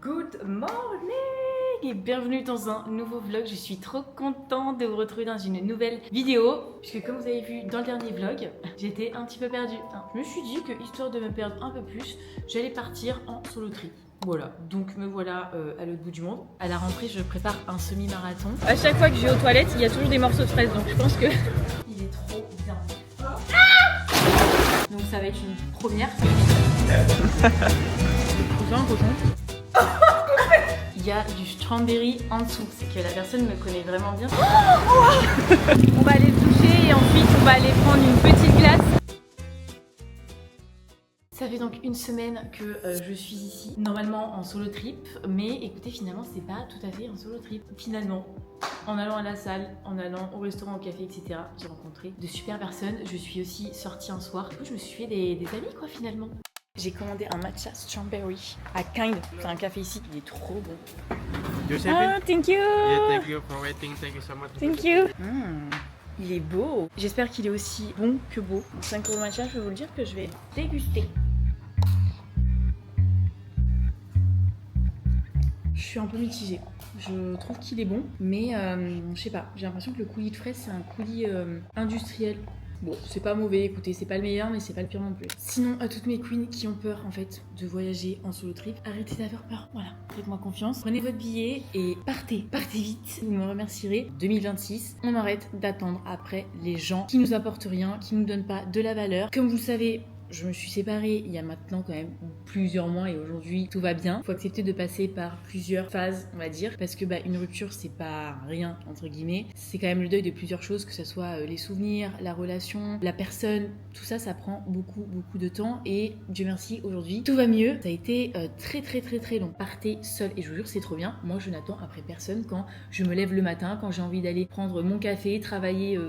Good morning et bienvenue dans un nouveau vlog. Je suis trop contente de vous retrouver dans une nouvelle vidéo puisque comme vous avez vu dans le dernier vlog, j'étais un petit peu perdue. Je me suis dit que histoire de me perdre un peu plus, j'allais partir en solo trip. Voilà, donc me voilà à l'autre bout du monde. À la rentrée, je prépare un semi-marathon. À chaque fois que je vais aux toilettes, il y a toujours des morceaux de fraises, donc je pense que il est trop bien. Donc ça va être une première. Un cochon. Il y a du strawberry en dessous, c'est que la personne me connaît vraiment bien. On va aller se doucher et ensuite on va aller prendre une petite glace. Ça fait donc une semaine que je suis ici, normalement en solo trip, mais écoutez, finalement c'est pas tout à fait un solo trip. Finalement, en allant à la salle, en allant au restaurant, au café, etc., j'ai rencontré de super personnes. Je suis aussi sortie un soir. Du coup, je me suis fait des amis quoi finalement. J'ai commandé un matcha strawberry à Kind. C'est un café ici, il est trop bon. Ah, thank you. Yeah, thank you for waiting. Thank you so much. Thank you. Il est beau. J'espère qu'il est aussi bon que beau. 5 € matcha, je peux vous le dire que je vais déguster. Je suis un peu mitigée. Je trouve qu'il est bon, mais je sais pas. J'ai l'impression que le coulis de fraise, c'est un coulis industriel. Bon, c'est pas mauvais, écoutez, c'est pas le meilleur, mais c'est pas le pire non plus. Sinon, à toutes mes queens qui ont peur, en fait, de voyager en solo trip, arrêtez d'avoir peur. Voilà, faites-moi confiance. Prenez votre billet et partez. Partez vite. Vous me remercierez. 2026, on arrête d'attendre après les gens qui nous apportent rien, qui nous donnent pas de la valeur. Comme vous le savez, je me suis séparée il y a maintenant quand même plusieurs mois et aujourd'hui tout va bien. Faut accepter de passer par plusieurs phases, on va dire, parce que une rupture c'est pas rien entre guillemets. C'est quand même le deuil de plusieurs choses, que ce soit les souvenirs, la relation, la personne, tout ça, ça prend beaucoup de temps et Dieu merci aujourd'hui tout va mieux. Ça a été très long. Partez seul et je vous jure c'est trop bien. Moi je n'attends après personne quand je me lève le matin, quand j'ai envie d'aller prendre mon café, travailler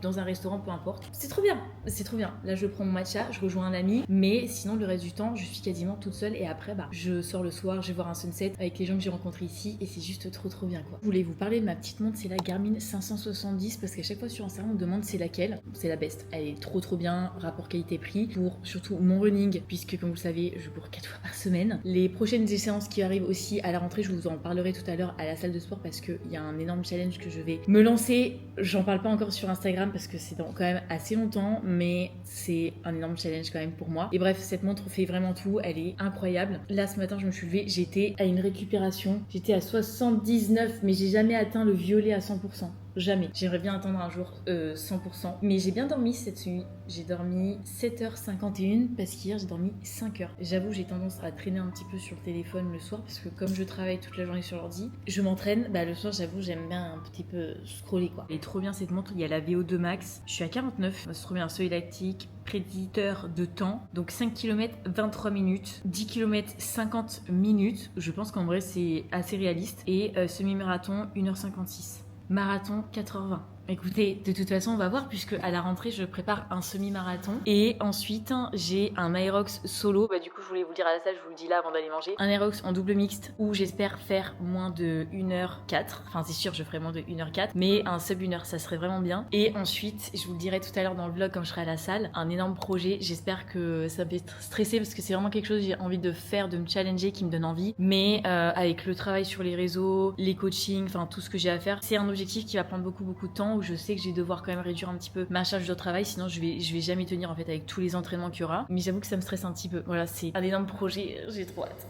dans un restaurant, peu importe. C'est trop bien, c'est trop bien. Là je prends mon matcha, je rejoins un ami, mais sinon le reste du temps je suis quasiment toute seule et après je sors le soir, je vais voir un sunset avec les gens que j'ai rencontrés ici et c'est juste trop bien quoi. Je voulais vous parler de ma petite montre, c'est la Garmin 570 parce qu'à chaque fois sur Instagram on me demande c'est laquelle. C'est la best, elle est trop bien, rapport qualité-prix pour surtout mon running puisque comme vous le savez je cours 4 fois par semaine. Les prochaines séances qui arrivent aussi à la rentrée, je vous en parlerai tout à l'heure à la salle de sport parce qu'il y a un énorme challenge que je vais me lancer. J'en parle pas encore sur Instagram parce que c'est dans quand même assez longtemps, mais c'est un énorme challenge quand même pour moi. Et bref, cette montre fait vraiment tout, elle est incroyable. Là ce matin je me suis levée, j'étais à une récupération, j'étais à 79 mais j'ai jamais atteint le violet à 100%. Jamais. J'aimerais bien atteindre un jour 100%. Mais j'ai bien dormi cette nuit. J'ai dormi 7h51 parce qu'hier j'ai dormi 5h. J'avoue j'ai tendance à traîner un petit peu sur le téléphone le soir parce que comme je travaille toute la journée sur l'ordi, je m'entraîne. Le soir j'avoue j'aime bien un petit peu scroller quoi. Elle est trop bien cette montre, il y a la VO2 Max. Je suis à 49, c'est trop bien, seuil lactique, préditeur de temps. Donc 5 km 23 minutes, 10 km 50 minutes. Je pense qu'en vrai c'est assez réaliste. Et semi-marathon 1h56. Marathon 4h20. Écoutez, de toute façon, on va voir puisque à la rentrée, je prépare un semi-marathon et ensuite j'ai un Aerox solo. Du coup, je voulais vous le dire à la salle, je vous le dis là avant d'aller manger. Un Aerox en double mixte où j'espère faire moins de 1h04. Enfin, c'est sûr, je ferai moins de 1h04, mais un sub 1h, ça serait vraiment bien. Et ensuite, je vous le dirai tout à l'heure dans le vlog quand je serai à la salle, un énorme projet. J'espère que ça me fait stresser parce que c'est vraiment quelque chose que j'ai envie de faire, de me challenger, qui me donne envie. Mais avec le travail sur les réseaux, les coachings, enfin tout ce que j'ai à faire, c'est un objectif qui va prendre beaucoup de temps où je sais que je vais devoir quand même réduire un petit peu ma charge de travail, sinon je vais jamais tenir en fait avec tous les entraînements qu'il y aura. Mais j'avoue que ça me stresse un petit peu. Voilà, c'est un énorme projet, j'ai trop hâte.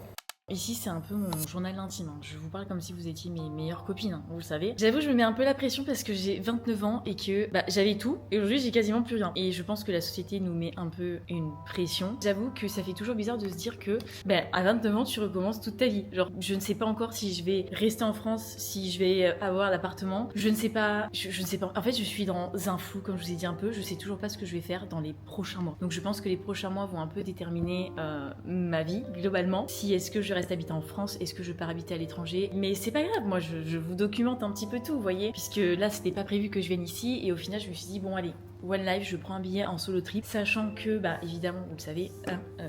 Ici, c'est un peu mon journal intime. Je vous parle comme si vous étiez mes meilleures copines, vous le savez. J'avoue, je me mets un peu la pression parce que j'ai 29 ans et que j'avais tout. Et aujourd'hui, j'ai quasiment plus rien. Et je pense que la société nous met un peu une pression. J'avoue que ça fait toujours bizarre de se dire que à 29 ans, tu recommences toute ta vie. Genre, je ne sais pas encore si je vais rester en France, si je vais avoir l'appartement. Je ne sais pas. Je ne sais pas. En fait, je suis dans un flou, comme je vous ai dit un peu. Je sais toujours pas ce que je vais faire dans les prochains mois. Donc, je pense que les prochains mois vont un peu déterminer ma vie, globalement. Si est-ce que je reste habiter en France, est-ce que je pars habiter à l'étranger, mais c'est pas grave, moi je vous documente un petit peu tout, vous voyez, puisque là c'était pas prévu que je vienne ici et au final je me suis dit bon allez, One Life, je prends un billet en solo trip, sachant que, bah évidemment, vous le savez,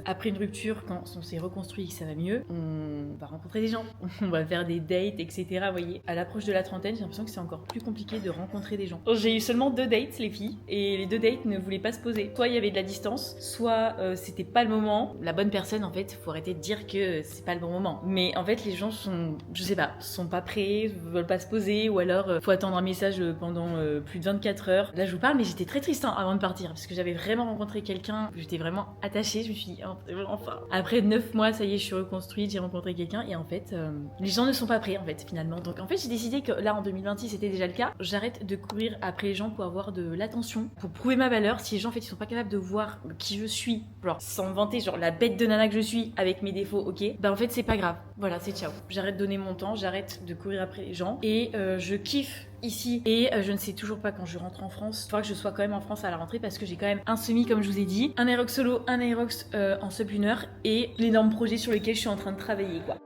après une rupture, quand on s'est reconstruit et que ça va mieux, on va rencontrer des gens, on va faire des dates, etc. Vous voyez, à l'approche de la trentaine, j'ai l'impression que c'est encore plus compliqué de rencontrer des gens. J'ai eu seulement 2 dates, les filles, et les 2 dates ne voulaient pas se poser. Soit il y avait de la distance, soit c'était pas le moment. La bonne personne, en fait, faut arrêter de dire que c'est pas le bon moment. Mais en fait, les gens sont, je sais pas, sont pas prêts, veulent pas se poser, ou alors faut attendre un message pendant plus de 24 heures. Là, je vous parle, mais j'étais très triste avant de partir, parce que j'avais vraiment rencontré quelqu'un, j'étais vraiment attachée, je me suis dit, oh, enfin. Après 9 mois, ça y est, je suis reconstruite, j'ai rencontré quelqu'un, et en fait, les gens ne sont pas prêts, en fait, finalement. Donc en fait, j'ai décidé que là, en 2026, c'était déjà le cas. J'arrête de courir après les gens pour avoir de l'attention, pour prouver ma valeur. Si les gens, en fait, ils sont pas capables de voir qui je suis, genre, sans me vanter, genre, la bête de nana que je suis, avec mes défauts, ok, bah en fait, c'est pas grave. Voilà, c'est ciao. J'arrête de donner mon temps, j'arrête de courir après les gens, et je kiffe ici, et je ne sais toujours pas quand je rentre en France. Il faudra que je sois quand même en France à la rentrée, parce que j'ai quand même un semi, comme je vous ai dit, un Aerox solo, un Aerox en sub 1 heure, et l'énorme projet sur lequel je suis en train de travailler, quoi.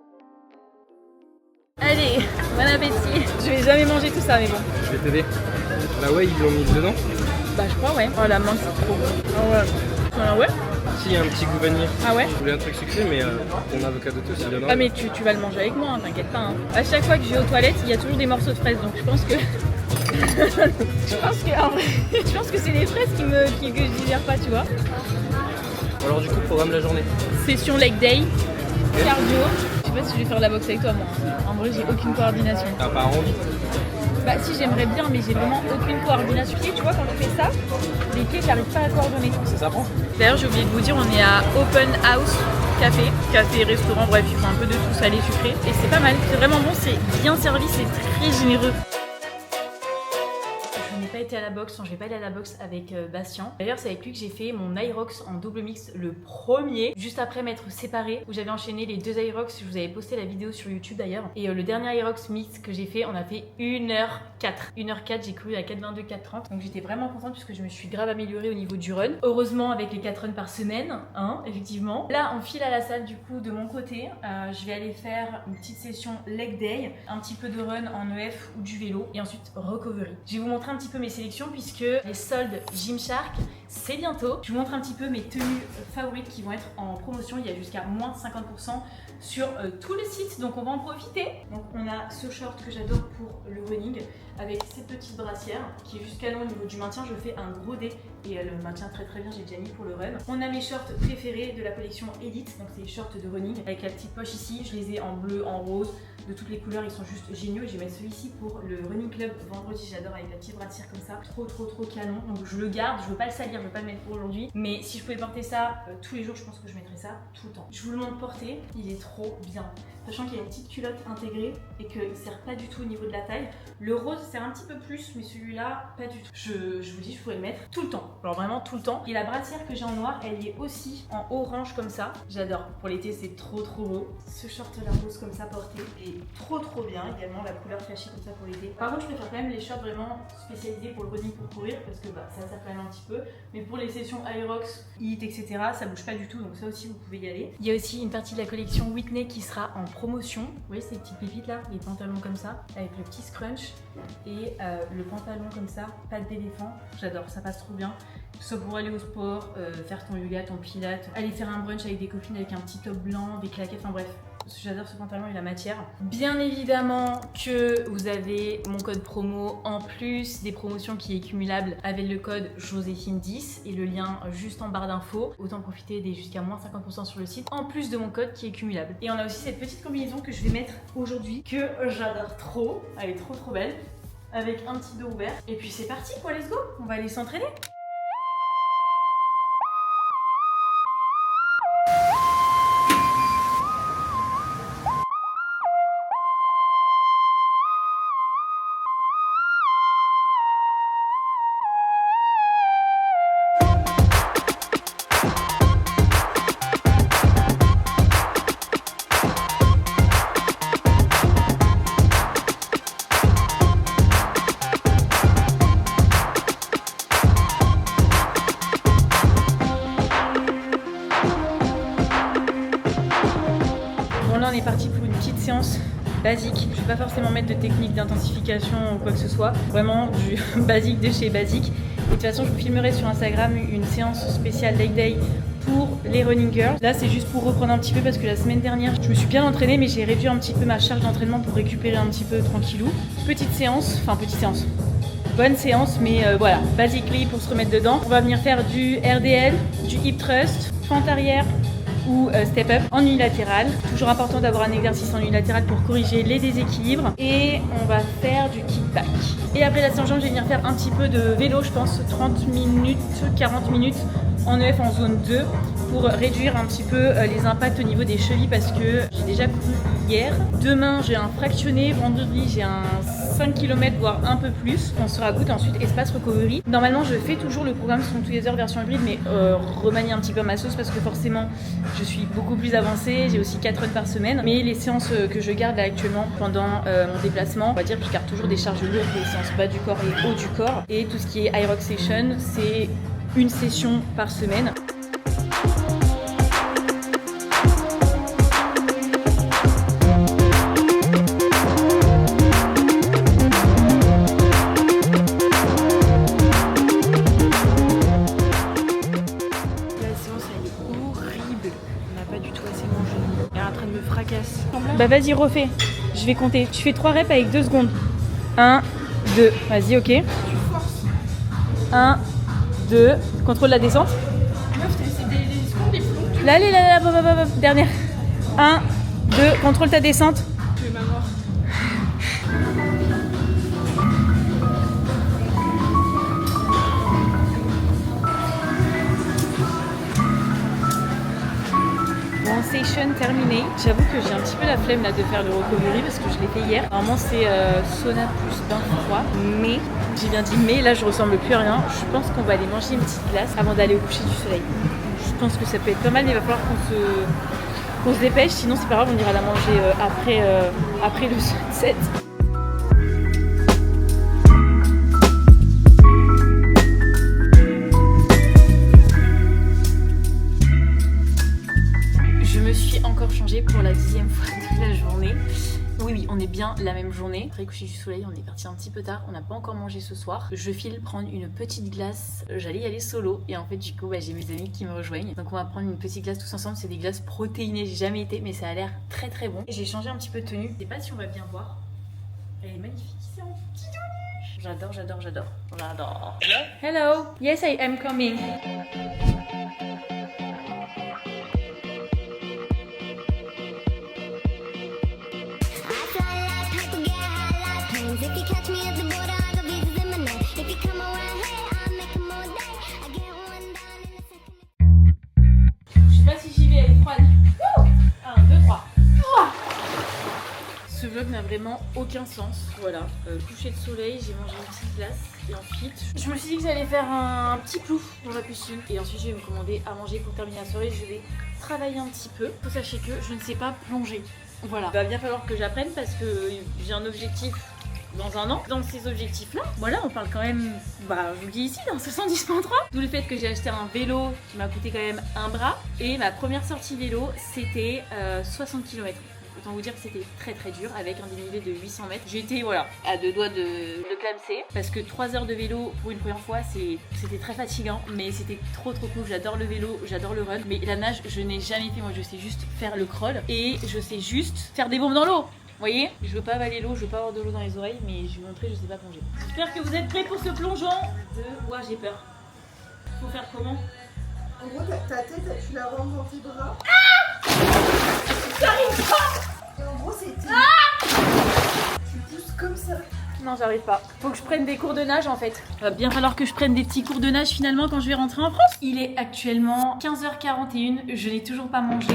Allez, bon appétit. Je vais jamais manger tout ça, mais bon. Je vais t'aider. Là, ouais, ils l'ont mis dedans. Bah, je crois, ouais. Oh, la menthe, c'est trop bon. Ah ouais. Ah ouais. Si, il y a un petit goût vanille. Ah ouais. Je voulais un truc sucré, mais ton avocado toast, il donne. Ah, mais tu vas le manger avec moi, hein, t'inquiète pas. Hein. À chaque fois que je vais aux toilettes, il y a toujours des morceaux de fraises, donc je pense que. En vrai, je pense que c'est les fraises que je digère pas, tu vois. Alors, du coup, programme la journée. Session leg day, cardio. Je sais pas si je vais faire de la boxe avec toi, moi. En vrai, j'ai aucune coordination. T'as pas envie? Bah si, j'aimerais bien, mais j'ai vraiment aucune coordination. Tu vois, quand je fais ça, les pieds, j'arrive pas à coordonner. Ça s'apprend. D'ailleurs, j'ai oublié de vous dire, on est à Open House café, restaurant, bref, ils font un peu de tout, salé, sucré. Et c'est pas mal, c'est vraiment bon, c'est bien servi, c'est très généreux. Été à la boxe, je vais pas aller à la boxe avec Bastien. D'ailleurs, c'est avec lui que j'ai fait mon Aerox en double mix, le premier, juste après m'être séparée, où j'avais enchaîné les 2 Aerox. Je vous avais posté la vidéo sur YouTube d'ailleurs. Et le dernier Aerox mix que j'ai fait, on a fait 1h04. 1h04, j'ai couru à 4,22, 4,30. Donc j'étais vraiment contente puisque je me suis grave améliorée au niveau du run. Heureusement, avec les 4 runs par semaine, hein, effectivement. Là, on file à la salle du coup de mon côté. Je vais aller faire une petite session leg day, un petit peu de run en EF ou du vélo, et ensuite recovery. Je vais vous montrer un petit peu mes sélections puisque les soldes Gymshark c'est bientôt. Je vous montre un petit peu mes tenues favorites qui vont être en promotion. Il y a jusqu'à moins 50% sur tout le site, donc on va en profiter. Donc on a ce short que j'adore pour le running avec cette petite brassière qui est juste canon au niveau du maintien. Je fais un gros dé et elle maintient très très bien, j'ai déjà mis pour le run. On a mes shorts préférés de la collection Elite, donc c'est les shorts de running avec la petite poche ici. Je les ai en bleu, en rose, de toutes les couleurs, ils sont juste géniaux. Je vais mettre celui-ci pour le running club vendredi, j'adore, avec la petite brassière comme ça, trop canon. Donc je le garde, je veux pas le salir, je veux pas le mettre pour aujourd'hui, mais si je pouvais porter ça tous les jours, je pense que je mettrais ça tout le temps. Je vous le montre porté, il est trop bien, sachant qu'il y a une petite culotte intégrée et qu'il sert pas du tout au niveau de la taille. Le rose sert un petit peu plus, mais celui-là pas du tout. Je vous dis, je pourrais le mettre tout le temps, alors vraiment tout le temps. Et la brassière que j'ai en noir, elle est aussi en orange comme ça, j'adore. Pour l'été, c'est trop beau. Ce short là rose comme ça porté est trop bien également, la couleur flashée comme ça pour l'été. Par contre, je préfère quand même les shorts vraiment spécialisés pour le running, pour courir, parce que bah, ça sert quand même un petit peu. Mais pour les sessions Aerox, HIIT, etc., ça bouge pas du tout, donc ça aussi vous pouvez y aller. Il y a aussi une partie de la collection Whitney qui sera en promotion. Vous voyez ces petites pépites là, les pantalons comme ça, avec le petit scrunch et le pantalon comme ça, patte d'éléphant. J'adore, ça passe trop bien. Soit pour aller au sport, faire ton yoga, ton pilates, aller faire un brunch avec des copines avec un petit top blanc, des claquettes, enfin bref. J'adore ce pantalon et la matière. Bien évidemment que vous avez mon code promo en plus des promotions qui est cumulable avec le code Joséphine10 et le lien juste en barre d'infos. Autant profiter des jusqu'à moins 50% sur le site en plus de mon code qui est cumulable. Et on a aussi cette petite combinaison que je vais mettre aujourd'hui que j'adore trop. Elle est trop belle avec un petit dos ouvert. Et puis c'est parti quoi, let's go. On va aller s'entraîner. On est parti pour une petite séance basique. Je ne vais pas forcément mettre de technique d'intensification ou quoi que ce soit. Vraiment du basique de chez basique. Et de toute façon, je vous filmerai sur Instagram une séance spéciale leg day pour les running girls. Là, c'est juste pour reprendre un petit peu parce que la semaine dernière, je me suis bien entraînée, mais j'ai réduit un petit peu ma charge d'entraînement pour récupérer un petit peu tranquillou. Petite séance, bonne séance, mais voilà, basically pour se remettre dedans. On va venir faire du RDL, du hip thrust, fente arrière ou step up en unilatéral. Toujours important d'avoir un exercice en unilatéral pour corriger les déséquilibres. Et on va faire du kickback. Et après la séance jambes, je vais venir faire un petit peu de vélo, je pense 30 minutes, 40 minutes en EF en zone 2 pour réduire un petit peu les impacts au niveau des chevilles parce que j'ai déjà couru hier. Demain, j'ai un fractionné. Vendredi, j'ai un 5 km voire un peu plus. On sera à goutte ensuite espace recovery. Normalement, je fais toujours le programme Strong Together version hybride, mais remanier un petit peu ma sauce parce que forcément, je suis beaucoup plus avancée. J'ai aussi 4 runs par semaine. Mais les séances que je garde là actuellement pendant mon déplacement, on va dire que je garde toujours des charges lourdes, les séances bas du corps et haut du corps. Et tout ce qui est Hyrox Session, c'est une session par semaine. Bah vas-y, refais. Je vais compter. Tu fais 3 reps avec 2 secondes. 1, 2. Vas-y, ok. 1, 2. Contrôle la descente. Là, allez, là, dernière. 1, 2. Contrôle ta descente. Je vais m'avoir. Session terminée. J'avoue que j'ai un petit peu la flemme là de faire le recovery parce que je l'ai fait hier. Normalement c'est sauna plus bain froid, mais j'ai bien dit mais là je ressemble plus à rien. Je pense qu'on va aller manger une petite glace avant d'aller au coucher du soleil. Je pense que ça peut être pas mal, mais il va falloir qu'on se dépêche, sinon c'est pas grave, on ira la manger après le sunset. Pour la 10e fois de la journée. Oui, on est bien la même journée. Après coucher du soleil, on est parti un petit peu tard. On n'a pas encore mangé ce soir. Je file prendre une petite glace. J'allais y aller solo. Et en fait, du coup, j'ai mes amis qui me rejoignent. Donc, on va prendre une petite glace tous ensemble. C'est des glaces protéinées. J'ai jamais été, mais ça a l'air très très bon. Et j'ai changé un petit peu de tenue. Je sais pas si on va bien voir. Elle est magnifique. C'est en petit tenue. J'adore. Hello. Yes, I am coming. Ce vlog n'a vraiment aucun sens. Voilà, coucher de soleil, j'ai mangé une petite glace et ensuite je me suis dit que j'allais faire un petit plouf dans la piscine et ensuite je vais me commander à manger pour terminer la soirée. Je vais travailler un petit peu. Faut sachez que je ne sais pas plonger. Voilà, il va bien falloir que j'apprenne parce que j'ai un objectif dans un an. Dans ces objectifs-là, voilà, on parle quand même, je vous le dis ici, d'un 70.3. D'où le fait que j'ai acheté un vélo qui m'a coûté quand même un bras. Et ma première sortie vélo, c'était 60 km. Autant vous dire que c'était très très dur avec un dénivelé de 800 mètres. J'étais à 2 doigts de clamser parce que 3 heures de vélo pour une première fois c'était très fatigant, mais c'était trop cool. J'adore le vélo, j'adore le run, mais la nage je n'ai jamais fait. Moi je sais juste faire le crawl et je sais juste faire des bombes dans l'eau. Vous voyez, je veux pas avaler l'eau, je veux pas avoir de l'eau dans les oreilles, mais je vais montrer, je sais pas plonger. J'espère que vous êtes prêts pour ce plongeon. J'ai peur. Faut faire comment? En gros, ta tête, tu la rentres dans tes bras. J'arrive pas. Et en gros, c'est tu pousses comme ça. Non, j'arrive pas. Faut que je prenne des cours de nage en fait. Il va bien falloir que je prenne des petits cours de nage finalement quand je vais rentrer en France. Il est actuellement 15h41, je n'ai toujours pas mangé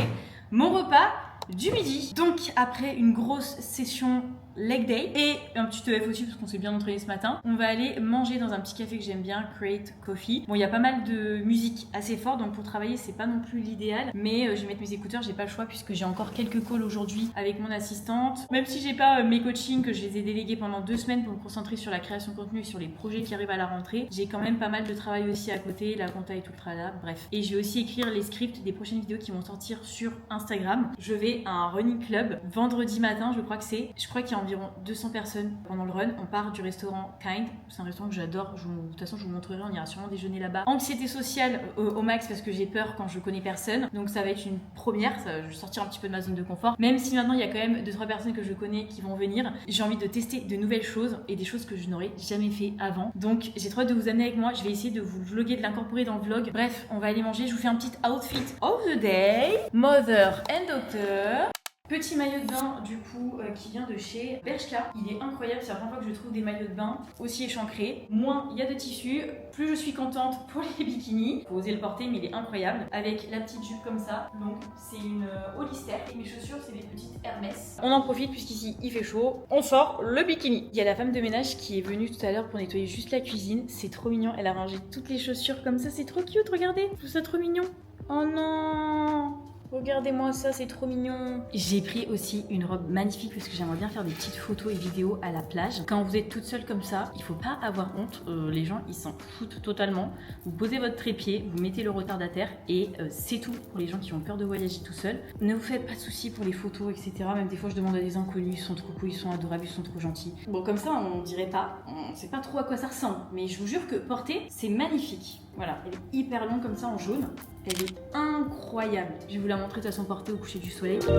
mon repas du midi. Donc après une grosse session leg day et un petit EF aussi parce qu'on s'est bien entraîné ce matin, on va aller manger dans un petit café que j'aime bien, Create Coffee. Bon, il y a pas mal de musique assez forte, donc pour travailler c'est pas non plus l'idéal, mais je vais mettre mes écouteurs, j'ai pas le choix puisque j'ai encore quelques calls aujourd'hui avec mon assistante. Même si j'ai pas mes coachings, que je les ai délégués pendant 2 semaines pour me concentrer sur la création de contenu et sur les projets qui arrivent à la rentrée, j'ai quand même pas mal de travail aussi à côté, la compta et tout le tralala, bref. Et je vais aussi écrire les scripts des prochaines vidéos qui vont sortir sur Instagram. Je vais à un running club vendredi matin, je crois qu'il y a environ 200 personnes pendant le run. On part du restaurant Kind, c'est un restaurant que j'adore. De toute façon, je vous montrerai, on ira sûrement déjeuner là-bas. Anxiété sociale au max parce que j'ai peur quand je connais personne. Donc ça va être une première, je vais sortir un petit peu de ma zone de confort. Même si maintenant il y a quand même 2-3 personnes que je connais qui vont venir, j'ai envie de tester de nouvelles choses et des choses que je n'aurais jamais fait avant. Donc j'ai trop hâte de vous amener avec moi. Je vais essayer de vous vlogger, de l'incorporer dans le vlog. Bref, on va aller manger. Je vous fais un petit outfit of the day. Mother and Doctor. Petit maillot de bain du coup qui vient de chez Bershka. Il est incroyable, c'est la première fois que je trouve des maillots de bain aussi échancrés. Moins il y a de tissu, plus je suis contente pour les bikinis. Faut oser le porter mais il est incroyable. Avec la petite jupe comme ça, donc c'est une Hollister. Et mes chaussures c'est des petites Hermès. On en profite puisqu'ici il fait chaud. On sort le bikini. Il y a la femme de ménage qui est venue tout à l'heure pour nettoyer juste la cuisine. C'est trop mignon, elle a rangé toutes les chaussures comme ça, c'est trop cute, regardez. Tout ça trop mignon. Oh non! Regardez-moi ça, c'est trop mignon. J'ai pris aussi une robe magnifique parce que j'aimerais bien faire des petites photos et vidéos à la plage. Quand vous êtes toute seule comme ça, il faut pas avoir honte. Les gens, ils s'en foutent totalement. Vous posez votre trépied, vous mettez le retardataire et c'est tout pour les gens qui ont peur de voyager tout seul. Ne vous faites pas de soucis pour les photos, etc. Même des fois, je demande à des inconnus, ils sont trop cool, ils sont adorables, ils sont trop gentils. Bon, comme ça, on dirait pas. On sait pas trop à quoi ça ressemble. Mais je vous jure que porter, c'est magnifique. Voilà, elle est hyper longue comme ça en jaune. Elle est incroyable. Je vais vous la montrer de façon portée au coucher du soleil. Feta,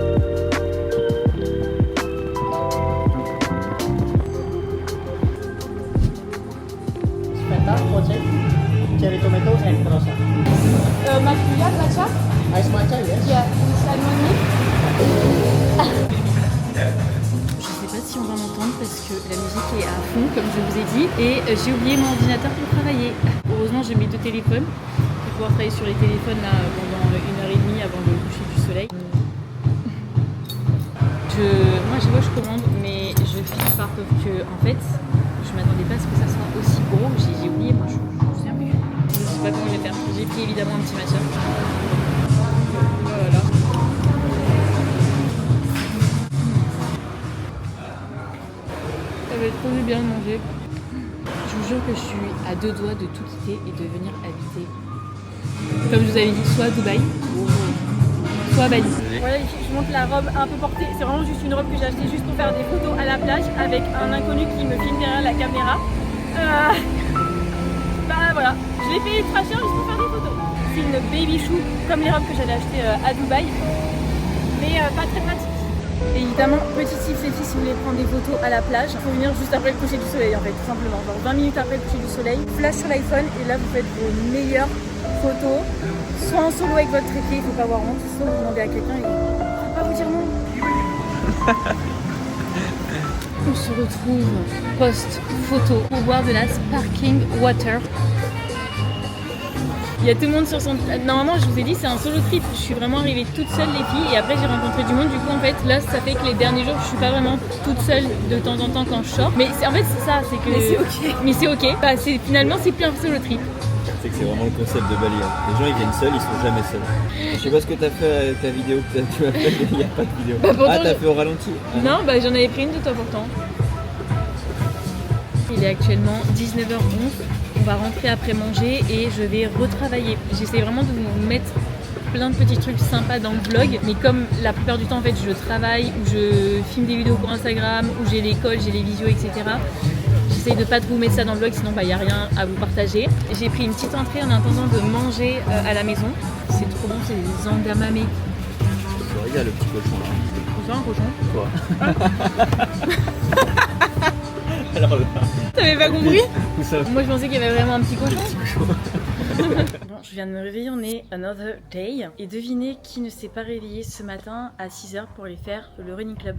poached, cherry tomato, and rosa. Margarita, matcha? Ice matcha, yes. Yeah, salmon. Je sais pas si on va m'entendre parce que la musique est à fond, comme je vous ai dit. Et j'ai oublié mon ordinateur pour travailler. Heureusement, j'ai mes 2 téléphones. Je vais pouvoir travailler sur les téléphones là pendant 1h30 avant le coucher du soleil. Moi, je vois, je commande, mais je finis par que, en fait, je m'attendais pas à ce que ça soit aussi gros. J'ai oublié, moi, je me souviens plus. Je sais pas comment je vais faire. J'ai pris évidemment un petit matcha. Voilà. Ça va être trop du bien de manger. Je vous jure que je suis à 2 doigts de tout quitter et de venir habiter, comme je vous avais dit, soit à Dubaï, soit à Bali. Voilà les filles, je vous montre la robe un peu portée. C'est vraiment juste une robe que j'ai achetée juste pour faire des photos à la plage avec un inconnu qui me filme derrière la caméra. Bah voilà, je l'ai payé ultra cher juste pour faire des photos. C'est une baby shoe comme les robes que j'avais achetées à Dubaï, mais pas très pratique. Et évidemment, petit tip les filles, si vous voulez prendre des photos à la plage, il faut venir juste après le coucher du soleil en fait, tout simplement. Genre 20 minutes après le coucher du soleil, flash sur l'iPhone et là vous faites vos meilleures photos. Soit en solo avec votre trépied, il ne faut pas avoir honte, soit vous demandez à quelqu'un et il ne va pas vous dire non. On se retrouve post-photo pour boire de la sparkling water. Il y a tout le monde sur son... Normalement, je vous ai dit, c'est un solo trip. Je suis vraiment arrivée toute seule, les filles, et après j'ai rencontré du monde. Du coup, en fait, là, ça fait que les derniers jours, je suis pas vraiment toute seule de temps en temps quand je sors. Mais en fait, c'est ça, c'est que... Mais c'est ok. Mais c'est ok. Bah, finalement, c'est plus un solo trip. C'est que c'est vraiment le concept de Bali. Hein. Les gens ils viennent seuls, ils sont jamais seuls. Je sais pas ce que t'as fait ta vidéo que tu as fait, il n'y a pas de vidéo. Bah, pourtant, t'as fait au ralenti. Non, bah j'en avais pris une de toi pourtant. Il est actuellement 19h11. On va rentrer après manger et je vais retravailler. J'essaie vraiment de vous mettre plein de petits trucs sympas dans le vlog, mais comme la plupart du temps en fait je travaille ou je filme des vidéos pour Instagram ou j'ai l'école, j'ai les visios, etc. J'essaye de pas trop vous mettre ça dans le vlog, sinon il n'y a rien à vous partager. J'ai pris une petite entrée en attendant de manger à la maison. C'est trop bon, c'est des andamame. Tu regardes le petit cochon là. C'est ça un cochon? Quoi? Alors là. T'avais pas compris? Où ça? Moi je pensais qu'il y avait vraiment un petit cochon. Bon, je viens de me réveiller, on est another day. Et devinez qui ne s'est pas réveillé ce matin à 6h pour aller faire le running club.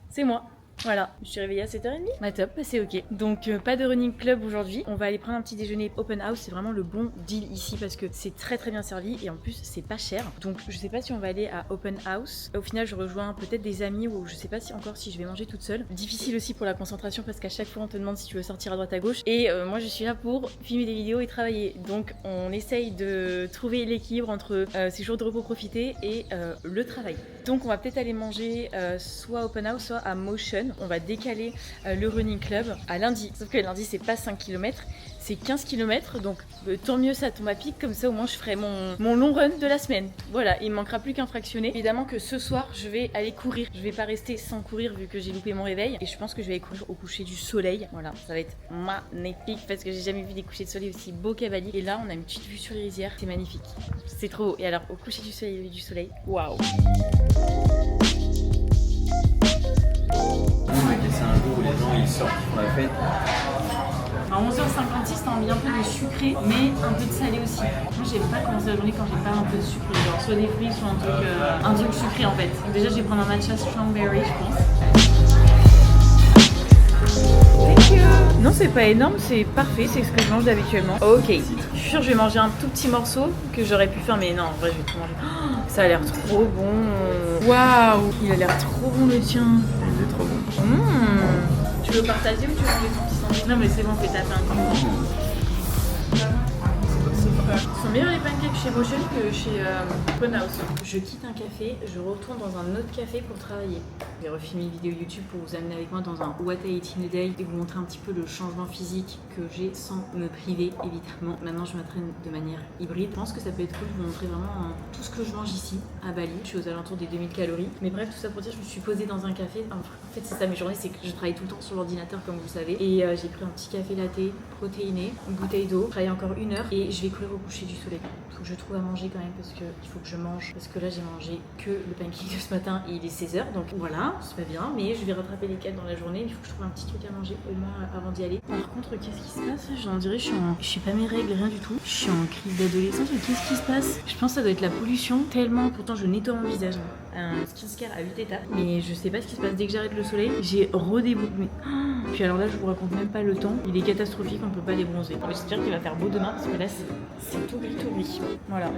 C'est moi. Voilà, je suis réveillée à 7h30. Bah top, c'est ok. Donc pas de running club aujourd'hui. On va aller prendre un petit déjeuner open house. C'est vraiment le bon deal ici parce que c'est très très bien servi et en plus c'est pas cher. Donc je sais pas si on va aller à open house. Au final je rejoins peut-être des amis ou je sais pas si encore si je vais manger toute seule. Difficile aussi pour la concentration parce qu'à chaque fois on te demande si tu veux sortir à droite à gauche. Et moi je suis là pour filmer des vidéos et travailler. Donc on essaye de trouver l'équilibre entre ces jours de repos profiter et le travail. Donc on va peut-être aller manger soit open house soit à Motion. On va décaler le running club à lundi. Sauf que lundi c'est pas 5 km c'est 15 km, donc tant mieux ça tombe à pic, comme ça au moins je ferai mon long run de la semaine. Voilà, il me manquera plus qu'un fractionné. Évidemment que ce soir je vais aller courir, je vais pas rester sans courir vu que j'ai loupé mon réveil et je pense que je vais aller courir au coucher du soleil. Voilà, ça va être magnifique parce que j'ai jamais vu des couchers de soleil aussi beaux qu'à Bali. Et là on a une petite vue sur les rizières, c'est magnifique, c'est trop beau. Et alors au coucher du soleil, waouh. C'est un jour où les gens ils sortent, ils font la fête. À 11h56, t'as envie un peu de sucré, mais un peu de salé aussi. Moi, j'aime pas commencer la journée quand j'ai pas un peu de sucré. Genre soit des fruits, soit un truc sucré en fait. Donc déjà, je vais prendre un matcha strawberry, je pense. Thank you. Non, c'est pas énorme, c'est parfait, c'est ce que je mange habituellement. Ok, je suis sûre que je vais manger un tout petit morceau que j'aurais pu faire, mais non, en vrai, je vais tout manger. Oh, ça a l'air trop bon. Waouh, il a l'air trop bon le tien. Il est trop bon. Tu veux partager ou tu veux manger ton petit sandwich? Non, mais c'est bon, fais taper un coup. Ils sont meilleurs les pancakes chez Motion que chez Funhouse. Je quitte un café, je retourne dans un autre café pour travailler. Je vais refilmer une vidéo YouTube pour vous amener avec moi dans un What I Ate in a Day et vous montrer un petit peu le changement physique que j'ai sans me priver, évidemment. Maintenant, je m'entraîne de manière hybride. Je pense que ça peut être cool de vous montrer vraiment tout ce que je mange ici, à Bali. Je suis aux alentours des 2000 calories. Mais bref, tout ça pour dire, je me suis posée dans un café. En fait, c'est ça mes journées, c'est que je travaille tout le temps sur l'ordinateur, comme vous le savez. Et j'ai pris un petit café latte protéiné, une bouteille d'eau. Je travaille encore 1 heure et je vais courir au coucher du soleil. Faut que je trouve à manger quand même parce que il faut que je mange. Parce que là, j'ai mangé que le pancake de ce matin et il est 16h. Donc voilà, c'est pas bien. Mais je vais rattraper les cales dans la journée. Il faut que je trouve un petit truc à manger au moins avant d'y aller. Par contre, qu'est-ce qui se passe? J'en dirais, je suis pas mes règles, rien du tout. Je suis en crise d'adolescence. Mais qu'est-ce qui se passe? Je pense que ça doit être la pollution. Tellement, pourtant, je nettoie mon visage. Un skincare à 8 étapes. Mais je sais pas ce qui se passe dès que j'arrête le soleil. J'ai redébouté. Mais... Puis alors là, je vous raconte même pas le temps. Il est catastrophique, on peut pas les bronzer. J'espère qu'il va faire beau demain parce que là, c'est tout gris, tout gris. Voilà.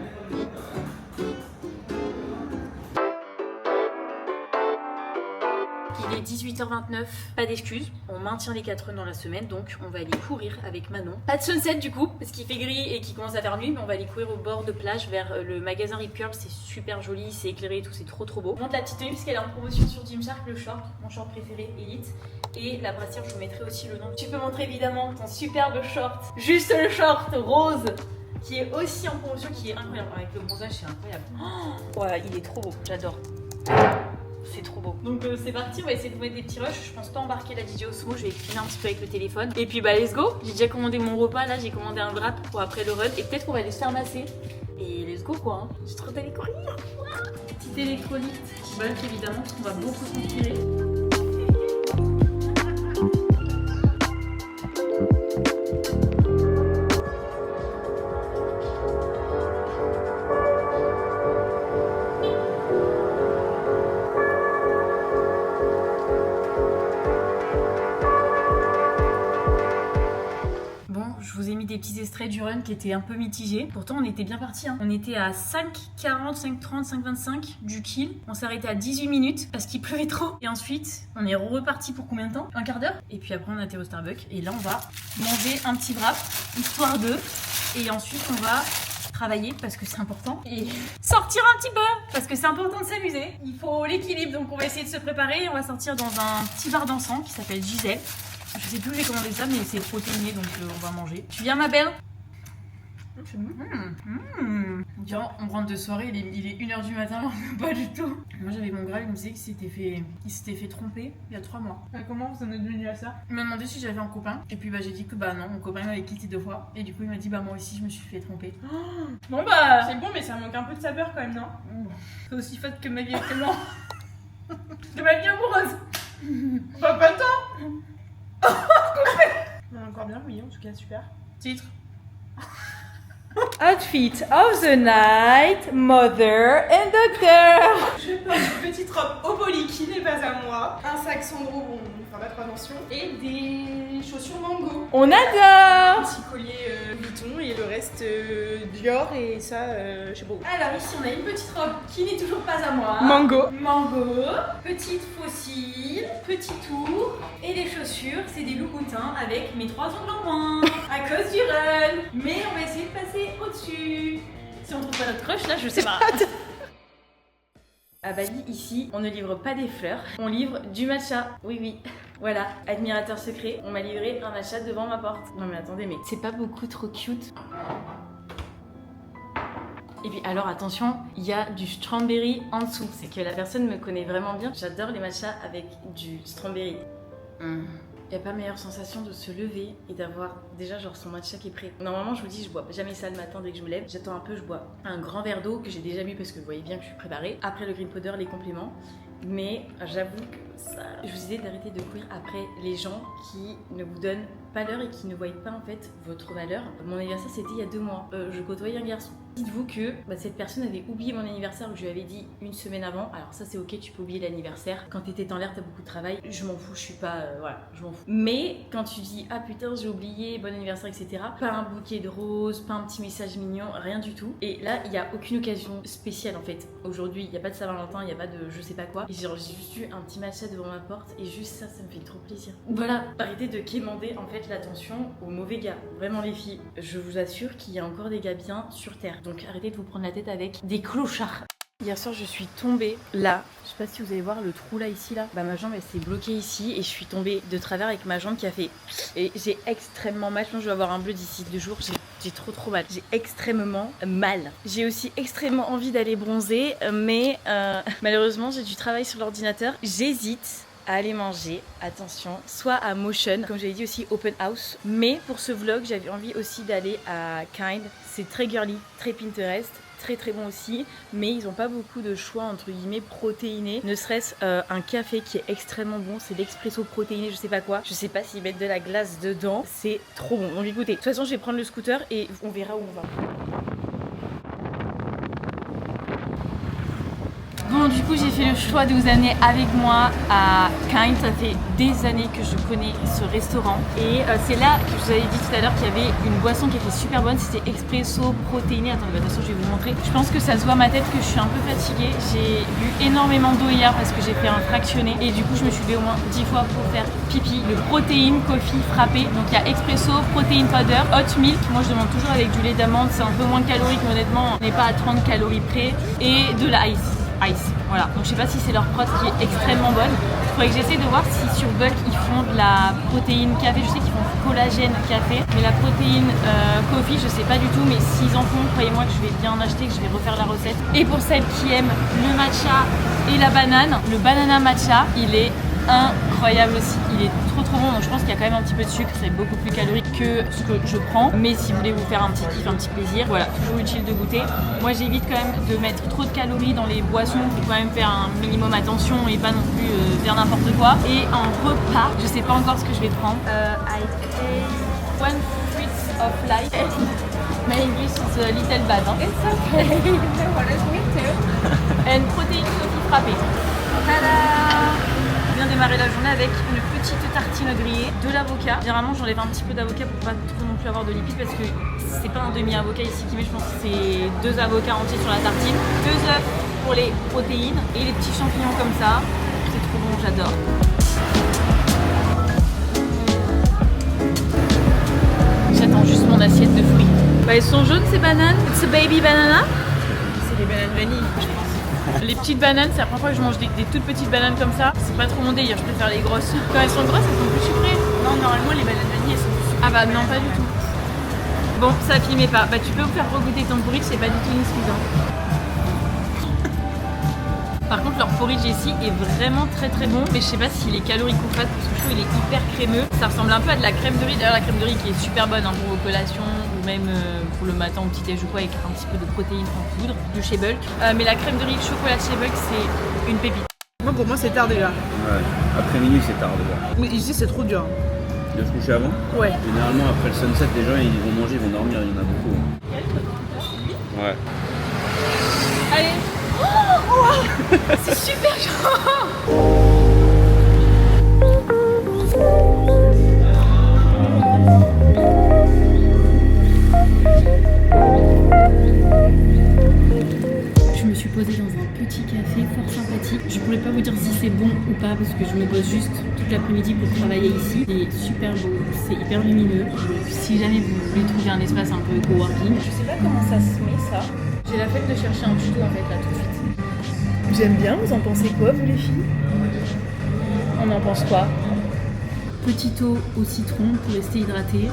Il est 18h29, pas d'excuses, on maintient les 4 runs dans la semaine, donc on va aller courir avec Manon. Pas de sunset du coup, parce qu'il fait gris et qu'il commence à faire nuit, mais on va aller courir au bord de plage vers le magasin Rip Curl, c'est super joli, c'est éclairé et tout, c'est trop trop beau. Je monte la petite tenue puisqu'elle est en promotion sur Gymshark, le short, mon short préféré, Elite. Et la brassière, je vous mettrai aussi le nom. Tu peux montrer évidemment ton superbe short, juste le short rose, qui est aussi en promotion, qui est incroyable. Avec le bronzage, c'est incroyable. Oh, ouais, il est trop beau, j'adore. C'est trop beau. Donc c'est parti, on va essayer de vous mettre des petits rushs. Je pense pas embarquer la DJ Osmo, je vais filmer un petit peu avec le téléphone. Et puis bah let's go. J'ai déjà commandé mon repas, là j'ai commandé un wrap pour après le run. Et peut-être qu'on va aller se faire masser. Et let's go quoi. J'ai trop d'aller courir. Petite électrolyte, bulk évidemment, parce qu'on va beaucoup transpirer. Des petits extraits du run qui étaient un peu mitigés. Pourtant on était bien parti. On était à 5,40, 5,30, 5,25 du kill. On s'est arrêté à 18 minutes parce qu'il pleuvait trop. Et ensuite on est reparti pour combien de temps? Un quart d'heure. Et puis après on a été au Starbucks. Et là on va manger un petit wrap, histoire de. Et ensuite on va travailler parce que c'est important. Et sortir un petit peu parce que c'est important de s'amuser. Il faut l'équilibre, donc on va essayer de se préparer. On va sortir dans un petit bar dansant qui s'appelle Gisèle. Je sais plus où j'ai commandé ça, mais c'est protéiné, donc on va manger. Tu viens ma belle? Tiens, on rentre de soirée, il est 1h du matin, pas du tout. Moi j'avais mon grave, il me disait qu'il s'était fait tromper il y a 3 mois. Comment vous en êtes venu à ça? Il m'a demandé si j'avais un copain, et puis bah j'ai dit que bah non, mon copain m'avait quitté 2 fois. Et du coup il m'a dit bah moi aussi je me suis fait tromper. Bon bah c'est bon, mais ça manque un peu de saveur quand même, non? C'est aussi fat que ma vie actuellement. De ma vie amoureuse. Bah pas tant. On est encore bien mouillé, en tout cas super. Titre. Outfit of the night, mother and doctor. Je porte une petite robe Oboli qui n'est pas à moi, un sac Sandro, bon, on fera pas trop attention, et des chaussures Mango. On adore. Un petit collier Vuitton et le reste Dior et ça, je sais pas où. Alors ici on a une petite robe qui n'est toujours pas à moi. Mango. Mango, petite fossile, petit tour et les chaussures, c'est des Louboutins avec mes 3 ongles en moins à cause du run. Mais on va essayer de passer au-dessus. Si on trouve pas notre crush là, je sais pas. À Bali, ici, on ne livre pas des fleurs, on livre du matcha. Oui, oui. Voilà, admirateur secret, on m'a livré un matcha devant ma porte. Non mais attendez, mais c'est pas beaucoup trop cute? Et puis alors attention, il y a du strawberry en dessous. C'est que la personne me connaît vraiment bien. J'adore les matchas avec du strawberry. Il n'y a pas meilleure sensation de se lever et d'avoir déjà genre son matcha qui est prêt. Normalement je vous dis je bois jamais ça le matin dès que je me lève. J'attends un peu, je bois un grand verre d'eau que j'ai déjà bu parce que vous voyez bien que je suis préparée. Après le green powder, les compléments. Mais j'avoue que ça... Je vous disais d'arrêter de courir après les gens qui ne vous donnent pas l'heure et qui ne voient pas en fait votre valeur. Mon anniversaire c'était il y a 2 mois. Je côtoyais un garçon. Dites-vous que cette personne avait oublié mon anniversaire, que je lui avais dit une semaine avant. Alors ça c'est ok, tu peux oublier l'anniversaire. Quand t'étais en l'air, t'as beaucoup de travail. Je m'en fous, je suis pas... voilà, je m'en fous. Mais quand tu dis ah putain j'ai oublié, bon anniversaire, etc. Pas un bouquet de roses, pas un petit message mignon, rien du tout. Et là il n'y a aucune occasion spéciale en fait. Aujourd'hui il n'y a pas de Saint-Valentin, il n'y a pas de je sais pas quoi. Et genre j'ai juste eu un petit matcha devant ma porte et juste ça me fait trop plaisir. Voilà, arrêtez de quémander en fait l'attention aux mauvais gars. Vraiment les filles, je vous assure qu'il y a encore des gars bien sur terre. Donc arrêtez de vous prendre la tête avec des clochards. Hier soir je suis tombée là, je sais pas si vous allez voir le trou là ici là, bah ma jambe elle s'est bloquée ici et je suis tombée de travers avec ma jambe qui a fait et j'ai extrêmement mal, je pense que je vais avoir un bleu d'ici 2 jours, j'ai trop mal, j'ai extrêmement mal. J'ai aussi extrêmement envie d'aller bronzer mais malheureusement j'ai du travail sur l'ordinateur, j'hésite à aller manger, attention, soit à Motion, comme j'avais dit aussi Open House, mais pour ce vlog j'avais envie aussi d'aller à Kind, c'est très girly, très Pinterest, très bon aussi, mais ils n'ont pas beaucoup de choix entre guillemets protéinés, ne serait-ce un café qui est extrêmement bon, c'est l'expresso protéiné, je sais pas quoi, je sais pas s'ils mettent de la glace dedans, c'est trop bon, donc écoutez, de toute façon je vais prendre le scooter et on verra où on va. Bon, du coup, j'ai fait le choix de vous amener avec moi à Kind. Ça fait des années que je connais ce restaurant. Et c'est là que je vous avais dit tout à l'heure qu'il y avait une boisson qui était super bonne. C'était expresso protéiné. Attendez, de toute façon, je vais vous montrer. Je pense que ça se voit à ma tête que je suis un peu fatiguée. J'ai bu énormément d'eau hier parce que j'ai fait un fractionné. Et du coup, je me suis levé au moins 10 fois pour faire pipi. Le protéine coffee frappé. Donc, il y a expresso, protéine powder, hot milk. Moi, je demande toujours avec du lait d'amande. C'est un peu moins calorique, mais honnêtement, on n'est pas à 30 calories près. Et de l'ice. Voilà, donc je sais pas si c'est leur prod qui est extrêmement bonne. Il faudrait que j'essaie de voir si sur Bulk ils font de la protéine café. Je sais qu'ils font collagène café, mais la protéine coffee je sais pas du tout, mais s'ils en font, croyez-moi que je vais bien en acheter, que je vais refaire la recette. Et pour celles qui aiment le matcha et la banane, le banana matcha, il est incroyable aussi, il est trop bon, donc je pense qu'il y a quand même un petit peu de sucre, c'est beaucoup plus calorique que ce que je prends, mais si vous voulez vous faire un petit kiff, un petit plaisir, voilà, toujours utile de goûter. Moi j'évite quand même de mettre trop de calories dans les boissons, il faut quand même faire un minimum attention et pas non plus faire n'importe quoi. Et en repas, je sais pas encore ce que je vais prendre. I take 1 fruit of life. My English is a little bad. Hein. It's okay. What is me too? And protein coffee frappé. Tada! Je viens démarrer la journée avec une petite tartine grillée, de l'avocat. Généralement j'enlève un petit peu d'avocat pour pas trop non plus avoir de lipides parce que c'est pas un demi-avocat ici qui met, je pense que c'est 2 avocats entiers sur la tartine, 2 œufs pour les protéines et les petits champignons comme ça. C'est trop bon, j'adore. J'attends juste mon assiette de fruits. Bah, elles sont jaunes ces bananes. It's a baby banana. C'est des bananes vanille, je pense. Les petites bananes, c'est la première fois que je mange des toutes petites bananes comme ça. C'est pas trop mon délire, je préfère les grosses. Quand elles sont grosses, elles sont plus sucrées. Non, normalement les bananes vanille, elles sont plus sucrées. Ah bah non, pas du tout. Bon, ça filmait pas. Bah tu peux vous faire regoûter ton porridge, c'est pas du tout insuffisant. Par contre, leur porridge ici est vraiment très bon, mais je sais pas s'il est calorique ou pas, parce que je trouve qu'il est hyper crémeux. Ça ressemble un peu à de la crème de riz. D'ailleurs, la crème de riz qui est super bonne hein, pour vos collations ou même pour le matin au petit déj ou quoi, avec un petit peu de protéines en poudre de chez Bulk. Mais la crème de riz chocolat de chez Bulk, c'est une pépite. Moi, pour moi, c'est tard déjà. Ouais, après minuit, c'est tard déjà. Mais ici, c'est trop dur. De se coucher avant? Ouais. Généralement, après le sunset, les gens ils vont manger, ils vont dormir, il y en a beaucoup. Ouais. Allez. Oh, c'est super chaud. Je me suis posée dans un petit café fort sympathique. Je pourrais pas vous dire si c'est bon ou pas parce que je me pose juste toute l'après-midi pour travailler ici. C'est super beau, c'est hyper lumineux. Si jamais vous voulez trouver un espace un peu coworking, je sais pas comment ça se met ça. J'ai la flemme de chercher un tuto en fait là tout de suite. J'aime bien, vous en pensez quoi vous les filles? On en pense quoi? Petit eau au citron pour rester hydraté.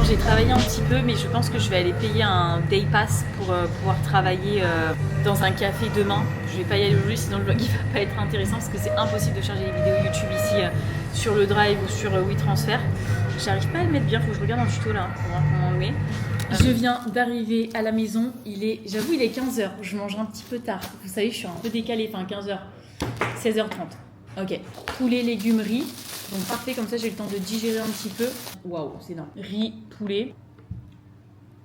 J'ai travaillé un petit peu, mais je pense que je vais aller payer un day pass pour pouvoir travailler dans un café demain. Je vais pas y aller aujourd'hui, sinon le vlog il va pas être intéressant parce que c'est impossible de charger les vidéos YouTube ici sur le Drive ou sur WeTransfer. J'arrive pas à le mettre bien, faut que je regarde un tuto là pour voir comment on le met. Je viens d'arriver à la maison, j'avoue il est 15h, je mange un petit peu tard. Vous savez, je suis un peu décalée, enfin 15h, 16h30. Ok, poulet, légumes, riz. Donc parfait, comme ça j'ai le temps de digérer un petit peu. Waouh, c'est énorme. Riz, poulet.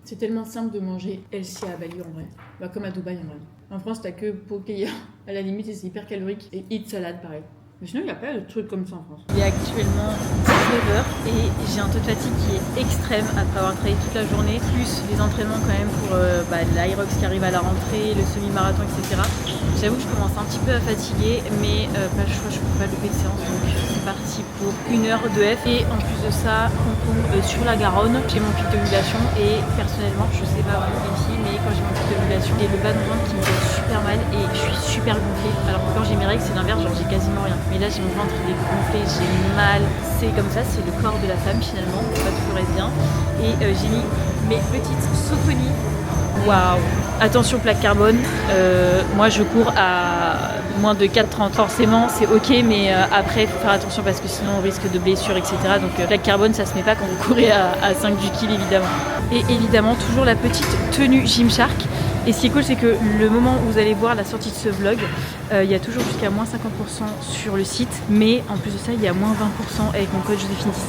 C'est tellement simple de manger LC à Bali en vrai. Bah, comme à Dubaï en vrai. En France, t'as que poké à la limite et c'est hyper calorique. Et hit salade pareil. Mais sinon, il n'y a pas de trucs comme ça en France. Il est actuellement 19h et j'ai un taux de fatigue qui est extrême après avoir travaillé toute la journée, plus les entraînements quand même pour l'Aerox qui arrive à la rentrée, le semi-marathon, etc. J'avoue que je commence un petit peu à fatiguer, mais pas le choix, je ne peux pas louper de séance, donc c'est parti pour 1 heure de F. Et en plus de ça, sur la Garonne, j'ai mon pic d'ovulation et personnellement, je sais pas vraiment les filles, mais quand j'ai mon pic d'ovulation, j'ai le bas de ventre qui me fait super mal et je suis super gonflée. Alors que quand j'ai mes règles, c'est l'inverse, genre j'ai quasiment rien. Mais là, j'ai mon ventre, il est gonflé, j'ai mal. C'est comme ça, c'est le corps de la femme finalement, c'est pas toujours être bien. Et j'ai mis mes petites Saucony. Waouh! Attention plaque carbone, moi je cours à moins de 4,30. Forcément c'est ok, mais après il faut faire attention parce que sinon on risque de blessures, etc. Donc plaque carbone ça se met pas quand vous courez à 5 du kill évidemment. Et évidemment toujours la petite tenue Gymshark. Et ce qui est cool c'est que le moment où vous allez voir la sortie de ce vlog, il y a toujours jusqu'à moins 50% sur le site. Mais en plus de ça il y a moins 20% avec mon code Joséphine 10.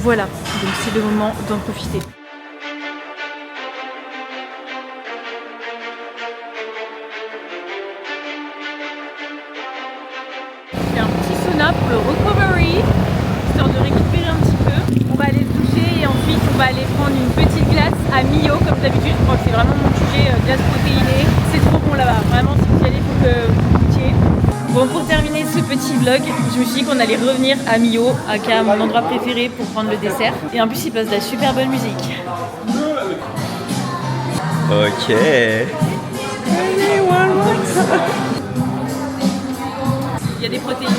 Voilà, donc c'est le moment d'en profiter. Pour le recovery, histoire de récupérer un petit peu. On va aller se doucher et ensuite on va aller prendre une petite glace à Mio comme d'habitude. Je crois que c'est vraiment mon sujet, glace protéinée. C'est trop bon là-bas, vraiment si vous y allez il faut que vous goûtiez. Bon, pour terminer ce petit vlog, je me suis dit qu'on allait revenir à Mio, aka mon endroit préféré pour prendre le dessert. Et en plus il passe de la super bonne musique. Ok. Il y a des protéines.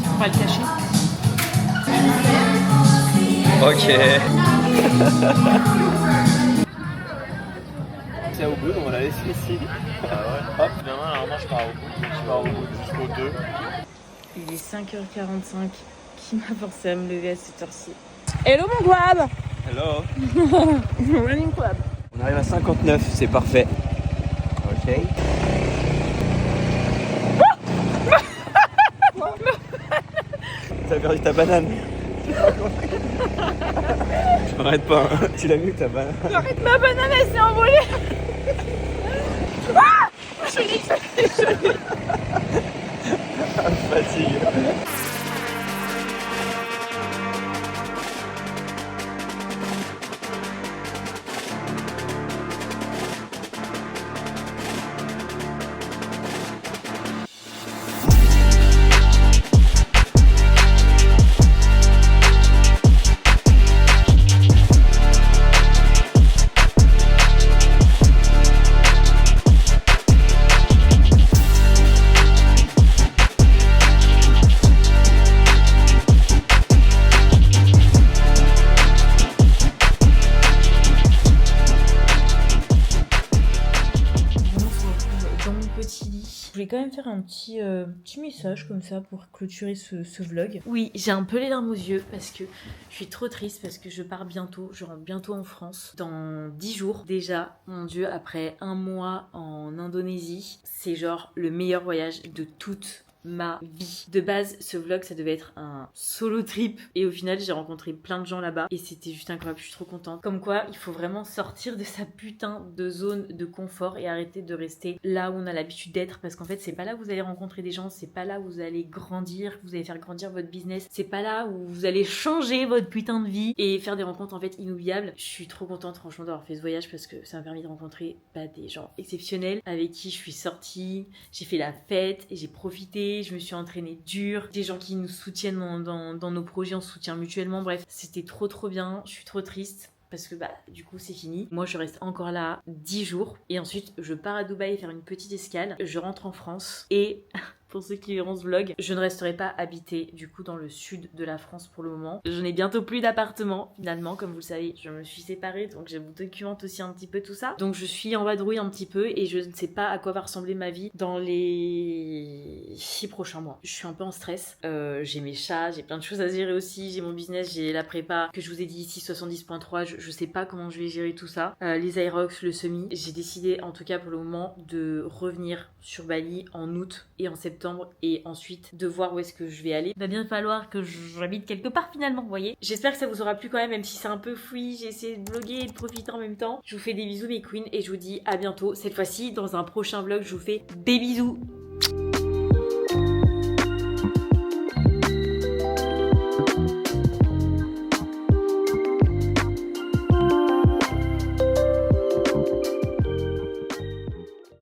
On va le cacher. Ok. C'est au bout, on va la laisser ici. Ah ouais. Hop, demain, alors moi je pars au bout. Je pars au bout jusqu'au 2. Il est 5h45. Qui m'a forcé à me lever à cette heure-ci? Hello mon guab. Hello. Running club. On arrive à 59, c'est parfait. Ok. T'as perdu ta banane. Je m'arrête pas, hein. Tu l'as vu ta banane? Arrête, ma banane elle s'est envolée. Ah, je ris. Fatigue. Je voulais quand même faire un petit message comme ça pour clôturer ce vlog. Oui, j'ai un peu les larmes aux yeux parce que je suis trop triste parce que je pars bientôt. Je rentre bientôt en France dans 10 jours. Déjà, mon Dieu, après 1 mois en Indonésie, c'est genre le meilleur voyage de toute ma vie. De base, ce vlog, ça devait être un solo trip et au final, j'ai rencontré plein de gens là-bas et c'était juste incroyable, je suis trop contente. Comme quoi, il faut vraiment sortir de sa putain de zone de confort et arrêter de rester là où on a l'habitude d'être parce qu'en fait, c'est pas là où vous allez rencontrer des gens, c'est pas là où vous allez grandir, que vous allez faire grandir votre business, c'est pas là où vous allez changer votre putain de vie et faire des rencontres en fait inoubliables. Je suis trop contente franchement d'avoir fait ce voyage parce que ça m'a permis de rencontrer des gens exceptionnels avec qui je suis sortie, j'ai fait la fête et j'ai profité. bossé, je me suis entraînée dur, des gens qui nous soutiennent dans nos projets, on se soutient mutuellement, bref, c'était trop bien, je suis trop triste. Parce que du coup c'est fini. Moi je reste encore là 10 jours et ensuite je pars à Dubaï faire une petite escale. Je rentre en France et pour ceux qui verront ce vlog, je ne resterai pas habitée du coup dans le sud de la France pour le moment. Je n'ai bientôt plus d'appartement finalement, comme vous le savez, je me suis séparée donc je vous documente aussi un petit peu tout ça. Donc je suis en vadrouille un petit peu et je ne sais pas à quoi va ressembler ma vie dans les 6 prochains mois. Je suis un peu en stress, j'ai mes chats, j'ai plein de choses à gérer aussi, j'ai mon business, j'ai la prépa que je vous ai dit ici 70.3, je sais pas comment je vais gérer tout ça. Les Aerox, le semi, j'ai décidé en tout cas pour le moment de revenir sur Bali en août et en septembre et ensuite de voir où est-ce que je vais aller. Il va bien falloir que j'habite quelque part finalement, vous voyez. J'espère que ça vous aura plu quand même si c'est un peu fouillis, j'ai essayé de vlogger et de profiter en même temps. Je vous fais des bisous mes queens et je vous dis à bientôt. Cette fois-ci, dans un prochain vlog, je vous fais des bisous.